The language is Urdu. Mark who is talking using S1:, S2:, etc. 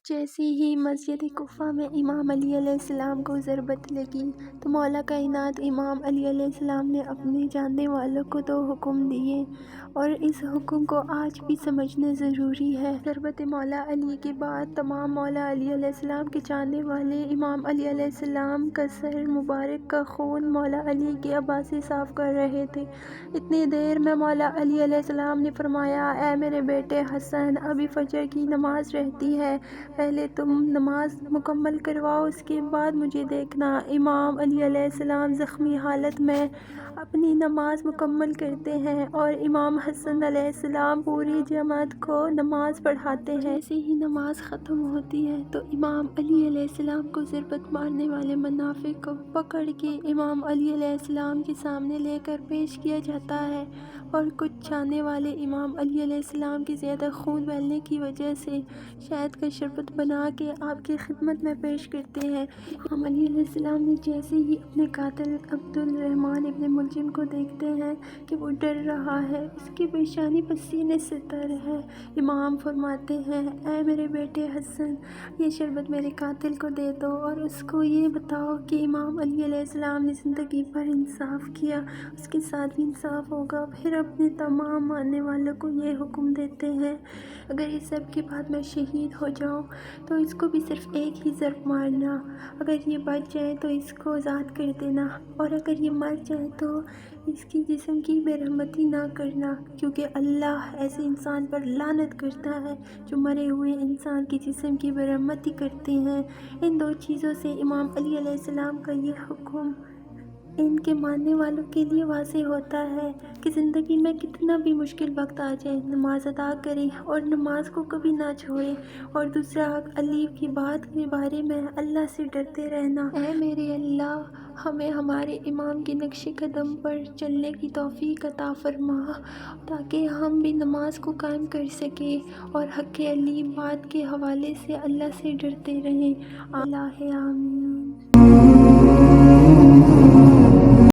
S1: جیسے ہی مسجد کوفہ میں امام علی علیہ السلام کو ضربت لگی تو مولا کائنات امام علی علیہ السلام نے اپنے جاننے والوں کو 2 حکم دیے، اور اس حکم کو آج بھی سمجھنا ضروری ہے۔ ضربت مولا علی کے بعد تمام مولا علی علیہ السلام کے جاننے والے امام علی علیہ السلام کا سر مبارک کا خون مولا علی کے عبا سے صاف کر رہے تھے۔ اتنی دیر میں مولا علی علیہ السلام نے فرمایا، اے میرے بیٹے حسن، ابھی فجر کی نماز رہتی ہے، پہلے تم نماز مکمل کرواؤ، اس کے بعد مجھے دیکھنا۔ امام علی علیہ السلام زخمی حالت میں اپنی نماز مکمل کرتے ہیں اور امام حسن علیہ السلام پوری جماعت کو نماز پڑھاتے ہیں۔ جیسے ہی نماز ختم ہوتی ہے تو امام علی علیہ السلام کو ضربت مارنے والے منافق کو پکڑ کے امام علی علیہ السلام کے سامنے لے کر پیش کیا جاتا ہے، اور کچھ چاہنے والے امام علی علیہ السلام کے زیادہ خون بہنے کی وجہ سے شہد کا شربت بنا کے آپ کی خدمت میں پیش کرتے ہیں۔ امام علی علیہ السلام نے جیسے ہی اپنے قاتل عبدالرحمن ابن ملجم کو دیکھتے ہیں کہ وہ ڈر رہا ہے، اس کی پیشانی پسینے سے تر ہے، امام فرماتے ہیں، اے میرے بیٹے حسن، یہ شربت میرے قاتل کو دے دو اور اس کو یہ بتاؤ کہ امام علی علیہ السلام نے زندگی پر انصاف کیا، اس کے ساتھ بھی انصاف ہوگا۔ پھر اپنے تمام ماننے والوں کو یہ حکم دیتے ہیں، اگر اس سب کے بعد میں شہید ہو جاؤں تو اس کو بھی صرف ایک ہی ضرب مارنا، اگر یہ بچ جائے تو اس کو آزاد کر دینا، اور اگر یہ مر جائے تو اس کی جسم کی بے رحمتی نہ کرنا، کیونکہ اللہ ایسے انسان پر لعنت کرتا ہے جو مرے ہوئے انسان کی جسم کی بے رحمتی کرتے ہیں۔ ان 2 چیزوں سے امام علی علیہ السلام کا یہ حکم ان کے ماننے والوں کے لیے واضح ہوتا ہے کہ زندگی میں کتنا بھی مشکل وقت آ جائے، نماز ادا کریں اور نماز کو کبھی نہ چھوڑیں، اور دوسرا حق علی کی بات کے بارے میں اللہ سے ڈرتے رہنا۔ اے میرے اللہ، ہمیں ہمارے امام کے نقش قدم پر چلنے کی توفیق عطا فرما تاکہ ہم بھی نماز کو قائم کر سکیں اور حق علی بات کے حوالے سے اللہ سے ڈرتے رہیں۔ الہ آمین۔